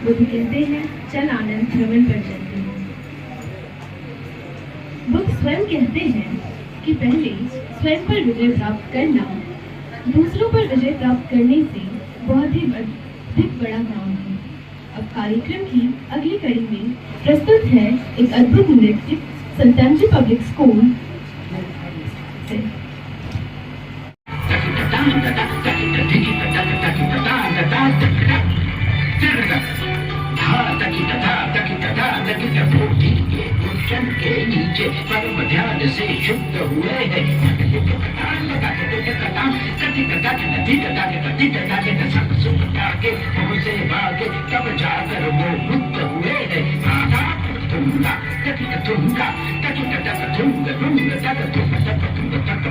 बुद्ध कहते हैं चल आनंद भ्रमण पर चलते हैं। बुद्ध स्वयं कहते हैं कि पहले स्वयं पर विजय प्राप्त करना दूसरों पर विजय प्राप्त करने से बहुत ही अधिक बड़ा काम है। अब कार्यक्रम की अगली कड़ी में प्रस्तुत है एक अद्भुत नृत्य संतानजी पब्लिक स्कूल से। के नीचे परम ध्यान से शुद्ध हुए हैं। तब जाकर वो मुक्त हुए हैं।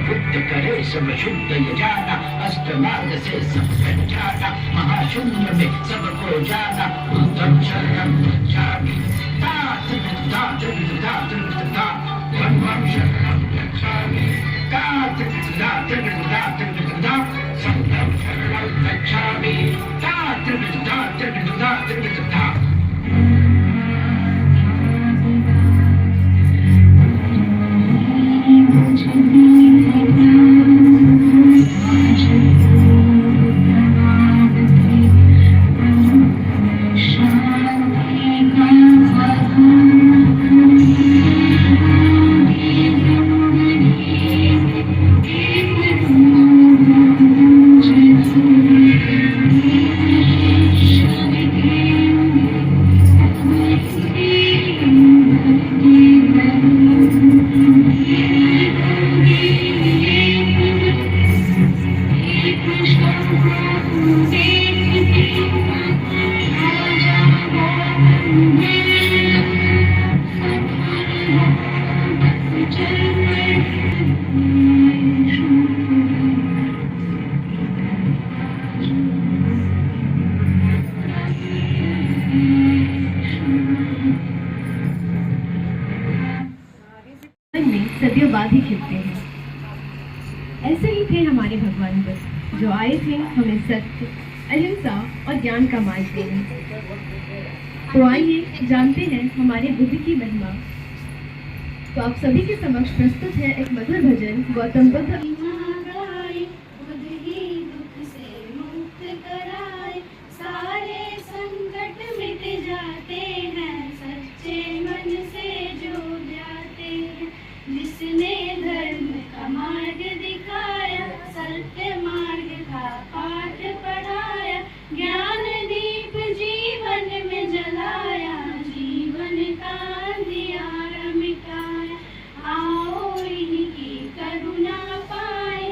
बुद्ध करे सब शुद्ध ये जाना, अष्टमार्ग से सब जाना, महाशून्य में सबको जाना, उत्तम शरणं गच्छामि। सदियों बाद ही खिलते हैं। ऐसे ही थे हमारे भगवान बुद्ध, जो आए थे हमें सत्य, अहिंसा और ज्ञान का मार्ग देने। तो आइए जानते हैं हमारे बुद्ध की महिमा। तो आप सभी के समक्ष प्रस्तुत है एक मधुर भजन गौतम बुद्ध। जिसने धर्म का मार्ग दिखाया, सत्य मार्ग का पाठ पढ़ाया, ज्ञान दीप जीवन में जलाया, जीवन का अंधियारा मिटाया। आओ इनकी करुणा पाए,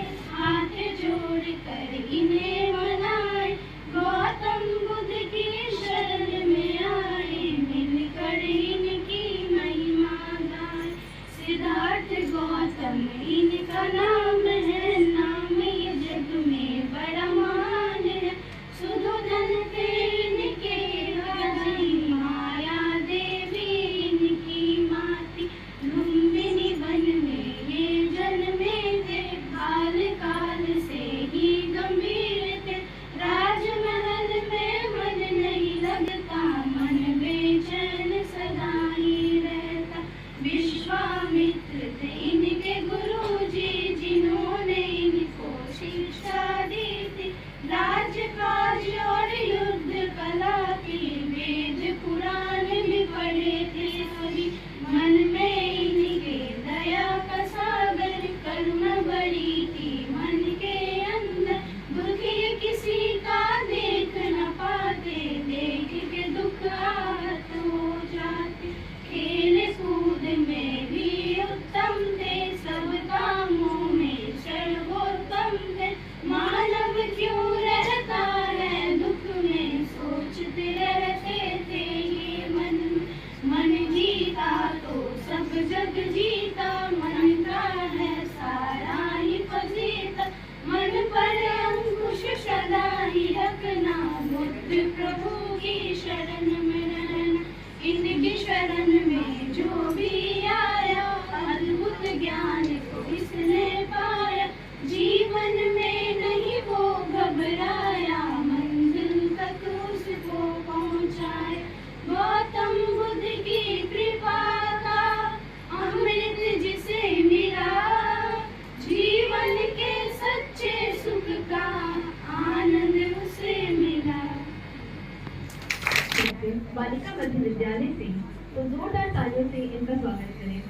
क्षेत्र बालिका मध्य विद्यालय से, तो जोरदार तालियों से इनका स्वागत करें।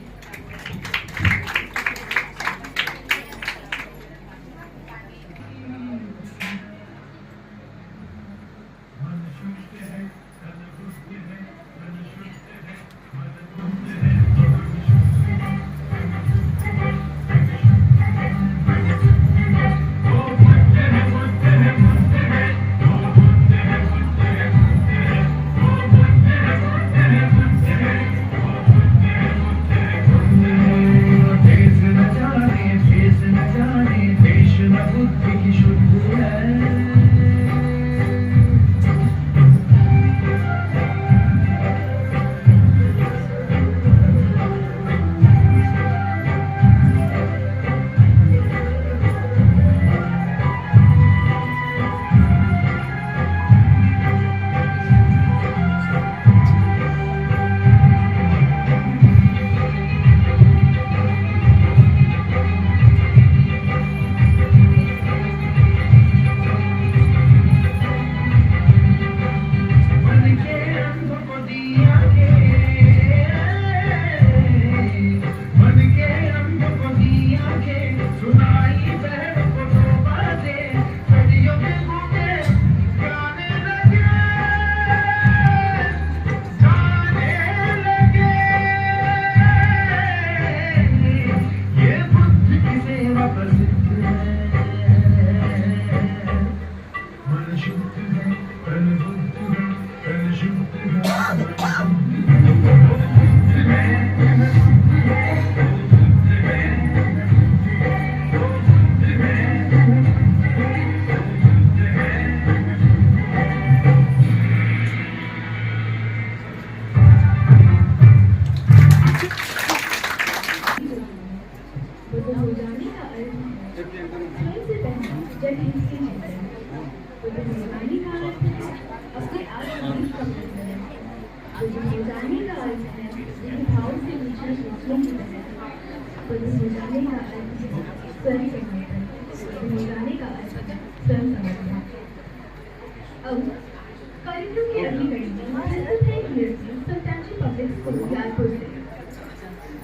कार्यक्रम की अगली कड़ी में प्रस्तुत है एक नृत्य सत्याची पब्लिक स्कूल लालपुर से।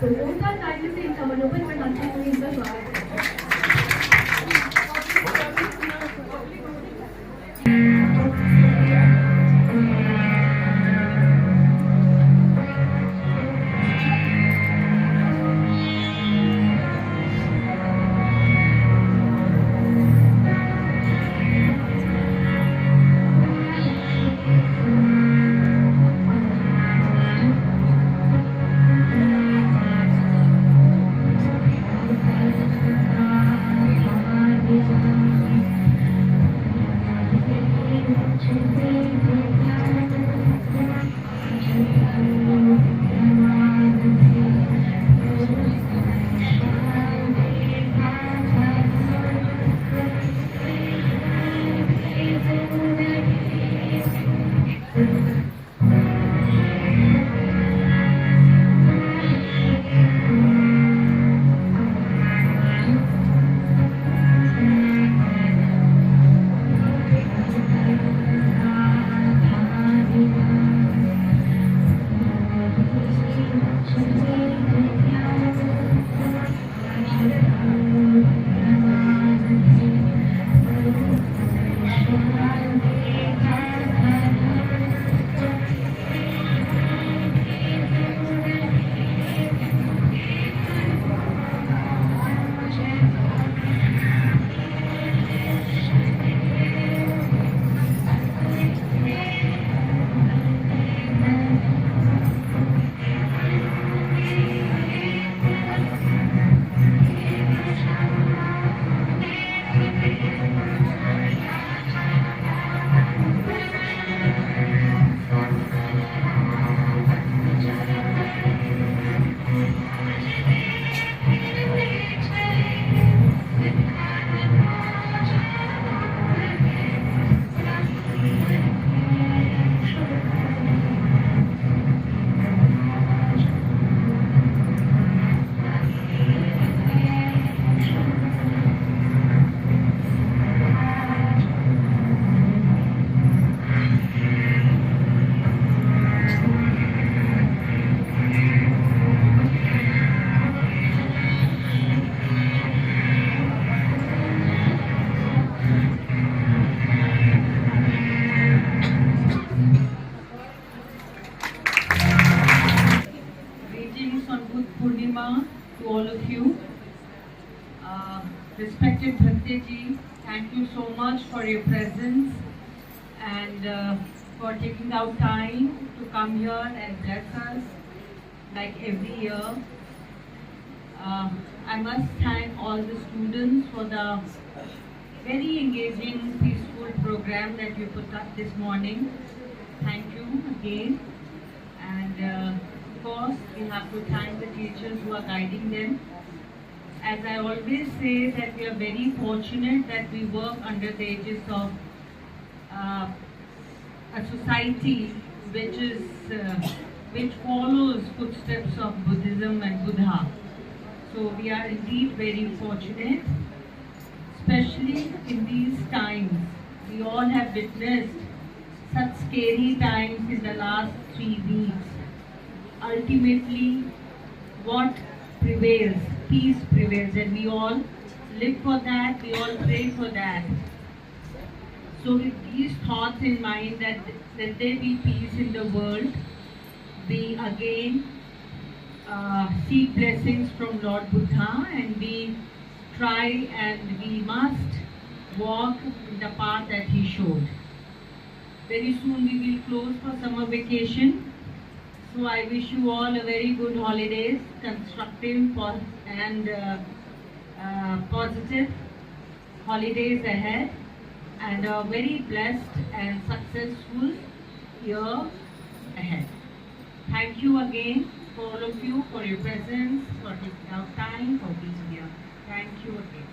तो जोरदार तालियों से इनका मनोबल बढ़ाते हुए इनका स्वागत करते हैं। all of you. Respected Bhante ji, thank you so much for your presence and for taking out time to come here and bless us like every year. I must thank all the students for the very engaging, peaceful program that you put up this morning. Thank you again. And of course, we have to thank the teachers who are guiding them. As I always say that we are very fortunate that we work under the aegis of a society which follows footsteps of Buddhism and Buddha. So we are indeed very fortunate, especially in these times. We all have witnessed such scary times in the last 3 weeks. Ultimately, what prevails? Peace prevails, and we all live for that, we all pray for that. So with these thoughts in mind that there be peace in the world, we again seek blessings from Lord Buddha, and we try and we must walk in the path that he showed. Very soon we will close for summer vacation. So I wish you all a very good holidays, constructive and positive holidays ahead, and a very blessed and successful year ahead. Thank you again for all of you for your presence, for taking out time for being here. Thank you again.